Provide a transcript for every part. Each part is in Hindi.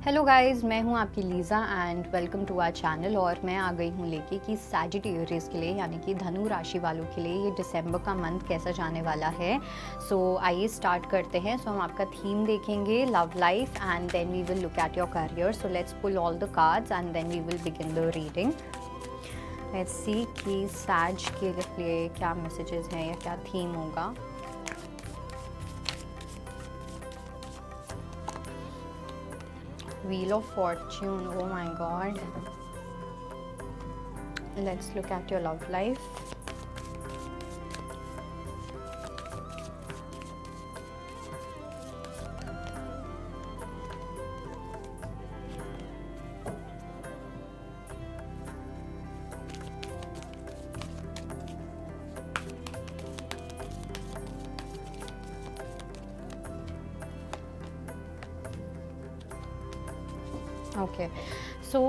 हेलो गाइस, मैं हूं आपकी Liza and welcome to our channel. और मैं आ गई हूं लेके कि सैजिटेरियस के लिए यानी कि धनु राशि वालों के लिए ये दिसंबर का मंथ कैसा जाने वाला है। सो आइए स्टार्ट करते हैं। सो हम आपका थीम देखेंगे love life and then we will look at your career. So let's pull all the cards and then we will begin the reading. Let's see कि सैज के लिए क्या मैसेजेस हैं या क्या थीम होगा। Wheel of Fortune, oh my god. Let's look at your love life. Okay, so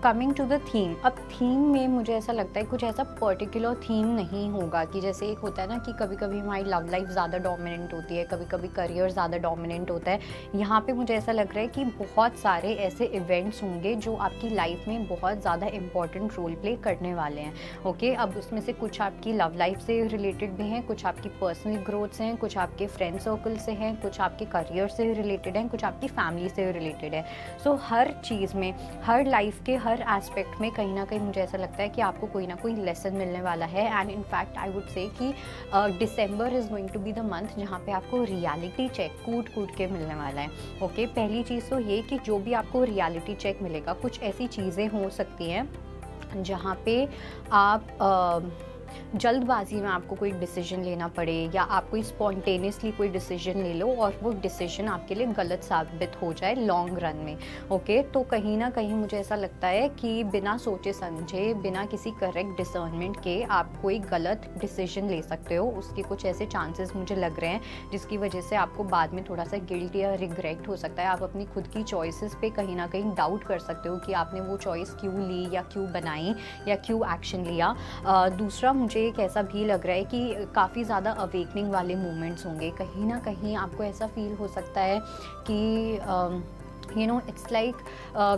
coming to the theme. अब थीम में मुझे ऐसा लगता है कुछ ऐसा पर्टिकुलर थीम नहीं होगा कि जैसे एक होता है ना कि कभी कभी हमारी लव लाइफ ज़्यादा डोमिनेंट होती है, कभी कभी करियर ज़्यादा डोमिनेंट होता है। यहाँ पे मुझे ऐसा लग रहा है कि बहुत सारे ऐसे इवेंट्स होंगे जो आपकी लाइफ में बहुत ज़्यादा इंपॉर्टेंट रोल प्ले करने वाले हैं। ओके, अब उसमें से कुछ आपकी लव लाइफ से रिलेटेड भी हैं, कुछ आपकी पर्सनल ग्रोथ से हैं, कुछ आपके फ्रेंड सर्कल से हैं, कुछ आपके करियर से रिलेटेड हैं, कुछ आपकी फैमिली से रिलेटेड है। सो हर चीज़ में, हर लाइफ के हर एस्पेक्ट में कहीं ना कहीं मुझे ऐसा लगता है कि आपको कोई ना कोई लेसन मिलने वाला है। And in fact I would say कि December is going to be the month जहाँ पे आपको रियलिटी चेक कूट कूट के मिलने वाला है। ओके, पहली चीज़ तो ये कि जो भी आपको रियलिटी चेक मिलेगा, कुछ ऐसी चीज़ें हो सकती हैं जहाँ पे आप जल्दबाजी में आपको कोई डिसीजन लेना पड़े या आप कोई स्पॉन्टेनियसली कोई डिसीजन ले लो और वो डिसीजन आपके लिए गलत साबित हो जाए लॉन्ग रन में। ओके, तो कहीं ना कहीं मुझे ऐसा लगता है कि बिना सोचे समझे, बिना किसी करेक्ट डिसर्नमेंट के आप कोई गलत डिसीजन ले सकते हो। उसके कुछ ऐसे चांसेस मुझे लग रहे हैं जिसकी वजह से आपको बाद में थोड़ा सा गिल्ट या रिग्रेट हो सकता है। आप अपनी खुद की चॉइसेस पे कहीं ना कहीं डाउट कर सकते हो कि आपने वो चॉइस क्यों ली या क्यों बनाई या क्यों एक्शन लिया। दूसरा, मुझे एक ऐसा भी लग रहा है कि काफ़ी ज़्यादा अवेकनिंग वाले मोमेंट्स होंगे। कहीं ना कहीं आपको ऐसा फील हो सकता है कि इट्स लाइक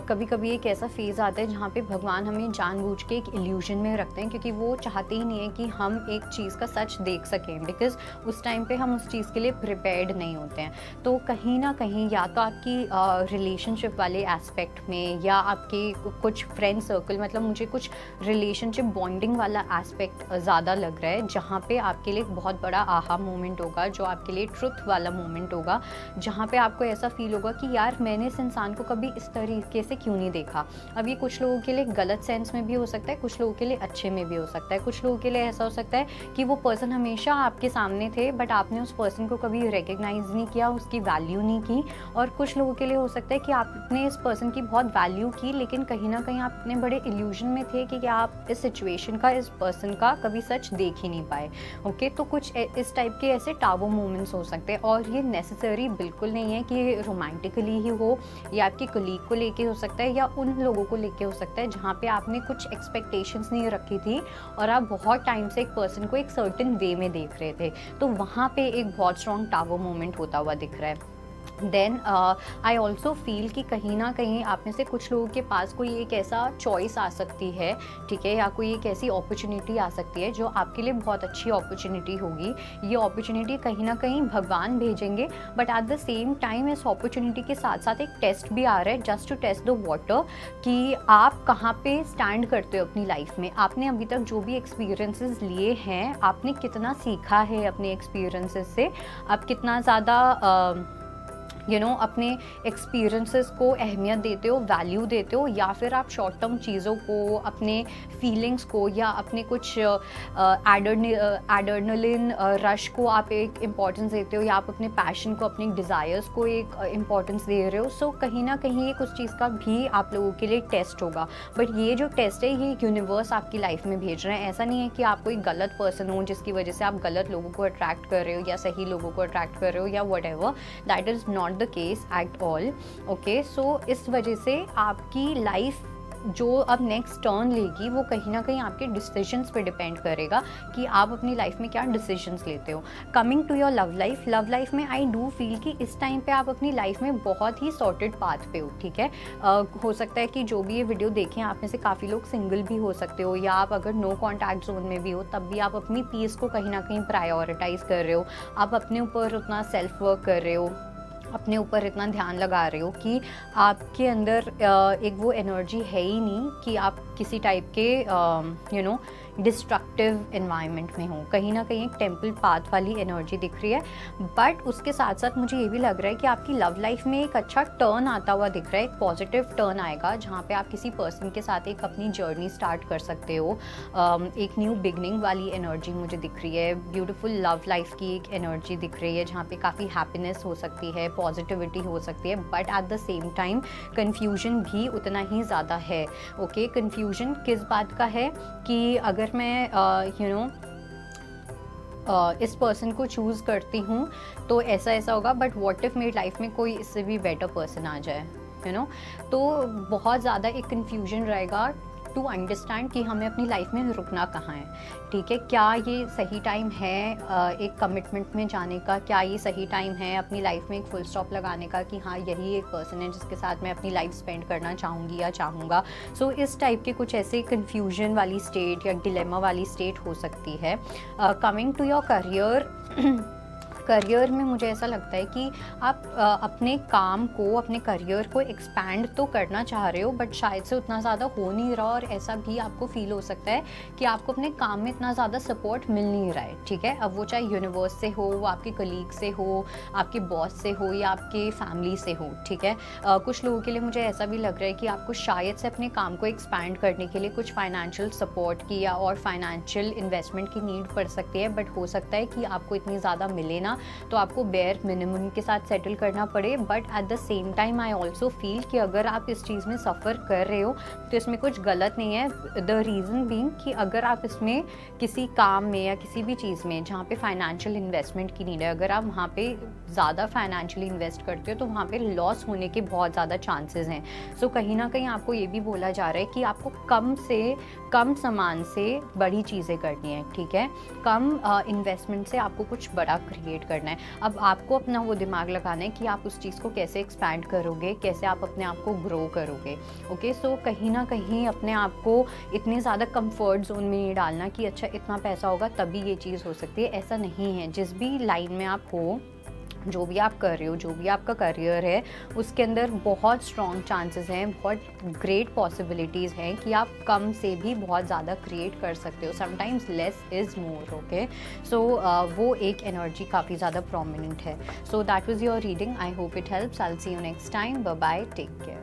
कभी कभी एक ऐसा फेज़ आता है जहाँ पे भगवान हमें जानबूझ के एक इल्यूजन में रखते हैं, क्योंकि वो चाहते ही नहीं है कि हम एक चीज़ का सच देख सकें, बिकॉज उस टाइम पे हम उस चीज़ के लिए प्रिपेयर्ड नहीं होते हैं। तो कहीं ना कहीं या तो आपकी रिलेशनशिप वाले एस्पेक्ट में या आपके कुछ फ्रेंड सर्कल, मतलब मुझे कुछ रिलेशनशिप बॉन्डिंग वाला एस्पेक्ट ज़्यादा लग रहा है, जहाँ पे आपके लिए एक बहुत बड़ा आहा मोमेंट होगा, जो आपके लिए ट्रुथ वाला मोमेंट होगा, जहाँ पे आपको ऐसा फील होगा कि यार मैंने इस इंसान को कभी इस तरीके से क्यों नहीं देखा। अब ये कुछ लोगों के लिए गलत सेंस में भी हो सकता है, कुछ लोगों के लिए अच्छे में भी हो सकता है। कुछ लोगों के लिए ऐसा हो सकता है कि वो पर्सन हमेशा आपके सामने थे बट आपने उस पर्सन को कभी रिकग्नाइज नहीं किया, उसकी वैल्यू नहीं की। और कुछ लोगों के लिए हो सकता है कि आपने इस पर्सन की बहुत वैल्यू की, लेकिन कहीं ना कहीं आप इतने बड़े इल्यूजन में थे कि आप इस सिचुएशन का, इस पर्सन का कभी सच देख ही नहीं पाए। ओके, तो कुछ इस टाइप के ऐसे टाबू मोमेंट्स हो सकते हैं। और ये नेसेसरी बिल्कुल नहीं है कि रोमांटिकली ही हो, या आपके कलीग को लेके हो सकता है, या उन लोगों को लेके हो सकता है जहाँ पे आपने कुछ एक्सपेक्टेशंस नहीं रखी थी और आप बहुत टाइम से एक पर्सन को एक सर्टेन वे में देख रहे थे। तो वहाँ पे एक बहुत स्ट्रॉन्ग टावर मोमेंट होता हुआ दिख रहा है। देन आई ऑल्सो फील कि कहीं ना कहीं आप में से कुछ लोगों के पास कोई एक ऐसा चॉइस आ सकती है, ठीक है, या कोई एक ऐसी अपॉर्चुनिटी आ सकती है जो आपके लिए बहुत अच्छी अपॉर्चुनिटी होगी। ये अपॉर्चुनिटी कहीं ना कहीं भगवान भेजेंगे, but at the same time इस अपॉर्चुनिटी के साथ साथ एक टेस्ट भी आ रहा है, just to test the water, कि आप कहाँ पे स्टैंड करते हो अपनी लाइफ में। आपने अभी तक जो भी एक्सपीरियंसेस लिए हैं, आपने कितना सीखा है अपने एक्सपीरियंसेस से, आप कितना ज़्यादा अपने एक्सपीरियंसेस को अहमियत देते हो, वैल्यू देते हो, या फिर आप शॉर्ट टर्म चीज़ों को, अपने फीलिंग्स को, या अपने कुछ एड्रेनलिन रश को आप एक इम्पॉर्टेंस देते हो, या आप अपने पैशन को, अपने डिज़ायर्स को एक इम्पॉर्टेंस दे रहे हो। सो कहीं ना कहीं एक उस चीज़ का भी आप लोगों के लिए टेस्ट होगा। बट ये जो टेस्ट है, ये यूनिवर्स आपकी लाइफ में भेज रहे हैं। ऐसा नहीं है कि आप कोई गलत पर्सन हो जिसकी वजह से आप गलत लोगों को अट्रैक्ट कर रहे हो या सही लोगों को अट्रैक्ट कर रहे हो या whatever, that is not the case at all. Okay, so इस वजह से आपकी लाइफ जो अब नेक्स्ट टर्न लेगी वो कहीं ना कहीं आपके डिसीजंस पे डिपेंड करेगा कि आप अपनी लाइफ में क्या डिसीजंस लेते हो। Coming to your love life में आई डू फील कि इस टाइम पे आप अपनी लाइफ में बहुत ही सॉर्टेड पाथ पे हो, ठीक है। हो सकता है कि जो भी ये वीडियो देखें आप में से काफ़ी लोग सिंगल भी हो सकते हो, या आप अगर नो कॉन्टैक्ट जोन में भी हो तब भी आप अपनी पीस को कहीं ना कहीं प्रायोरिटाइज कर रहे हो, आप अपने ऊपर उतना सेल्फ वर्क कर रहे हो, अपने ऊपर इतना ध्यान लगा रहे हो कि आपके अंदर एक वो एनर्जी है ही नहीं कि आप किसी टाइप के डिस्ट्रक्टिव एनवायरनमेंट में हो। कहीं ना कहीं एक टेम्पल पाथ वाली एनर्जी दिख रही है, बट उसके साथ साथ मुझे ये भी लग रहा है कि आपकी लव लाइफ में एक अच्छा टर्न आता हुआ दिख रहा है, एक पॉजिटिव टर्न आएगा जहाँ पे आप किसी पर्सन के साथ एक अपनी जर्नी स्टार्ट कर सकते हो। एक न्यू बिगनिंग वाली एनर्जी मुझे दिख रही है, ब्यूटीफुल लव लाइफ की एक एनर्जी दिख रही है जहाँ पे काफ़ी हैप्पीनेस हो सकती है, पॉजिटिविटी हो सकती है, but at the same time confusion भी उतना ही ज़्यादा है। ओके, कन्फ्यूजन किस बात का है कि अगर मैं इस पर्सन को चूज़ करती हूँ तो ऐसा ऐसा होगा, बट व्हाट इफ़ मेरी लाइफ में कोई इससे भी बेटर पर्सन आ जाए, तो बहुत ज़्यादा एक कन्फ्यूजन रहेगा टू अंडरस्टैंड कि हमें अपनी लाइफ में रुकना कहाँ है, ठीक है। क्या ये सही टाइम है एक कमिटमेंट में जाने का, क्या ये सही टाइम है अपनी लाइफ में एक फुल स्टॉप लगाने का कि हाँ यही एक पर्सन है जिसके साथ मैं अपनी लाइफ स्पेंड करना चाहूँगी या चाहूँगा। सो इस टाइप के कुछ ऐसे कन्फ्यूजन वाली स्टेट या डिलेमा वाली स्टेट हो सकती है। कमिंग टू योर करियर में मुझे ऐसा लगता है कि आप अपने काम को, अपने करियर को एक्सपैंड तो करना चाह रहे हो, बट शायद से उतना ज़्यादा हो नहीं रहा, और ऐसा भी आपको फील हो सकता है कि आपको अपने काम में इतना ज़्यादा सपोर्ट मिल नहीं रहा है, ठीक है। अब वो चाहे यूनिवर्स से हो, वो आपके कलीग से हो, आपके बॉस से हो, या आपके फैमिली से हो, ठीक है। कुछ लोगों के लिए मुझे ऐसा भी लग रहा है कि आपको शायद से अपने काम को एक्सपैंड करने के लिए कुछ फाइनेंशियल सपोर्ट की या और फाइनेंशियल इन्वेस्टमेंट की नीड पड़ सकती है, बट हो सकता है कि आपको इतनी ज़्यादा मिले ना, तो आपको बेयर मिनिमम के साथ सेटल करना पड़े। But at the same time I also feel कि अगर आप इस चीज़ में सफ़र कर रहे हो तो इसमें कुछ गलत नहीं है। द रीज़न बीइंग कि अगर आप इसमें किसी काम में या किसी भी चीज़ में जहाँ पे फाइनेंशियल इन्वेस्टमेंट की नीड है, अगर आप वहाँ पे ज़्यादा फाइनेंशियली इन्वेस्ट करते हो तो वहाँ पे लॉस होने के बहुत ज़्यादा चांसेस हैं। सो कहीं ना कहीं आपको ये भी बोला जा रहा है कि आपको कम से कम सामान से बड़ी चीज़ें करनी है, ठीक है। कम इन्वेस्टमेंट से आपको कुछ बड़ा क्रिएट करना है। अब आपको अपना वो दिमाग लगाना है कि आप उस चीज़ को कैसे एक्सपैंड करोगे, कैसे आप अपने आप को ग्रो करोगे। ओके, सो कहीं ना कहीं अपने आप को इतने ज़्यादा कंफर्ट जोन में नहीं डालना कि अच्छा इतना पैसा होगा तभी ये चीज़ हो सकती है, ऐसा नहीं है। जिस भी लाइन में आप हो, जो भी आप कर रहे हो, जो भी आपका करियर है, उसके अंदर बहुत स्ट्रॉन्ग चांसेस हैं, बहुत ग्रेट पॉसिबिलिटीज़ हैं कि आप कम से भी बहुत ज़्यादा क्रिएट कर सकते हो। Sometimes less is more. Okay, so वो एक एनर्जी काफ़ी ज़्यादा प्रोमिनेंट है। So that was your reading. I hope it helps. I will see you next time. Bye bye, take care.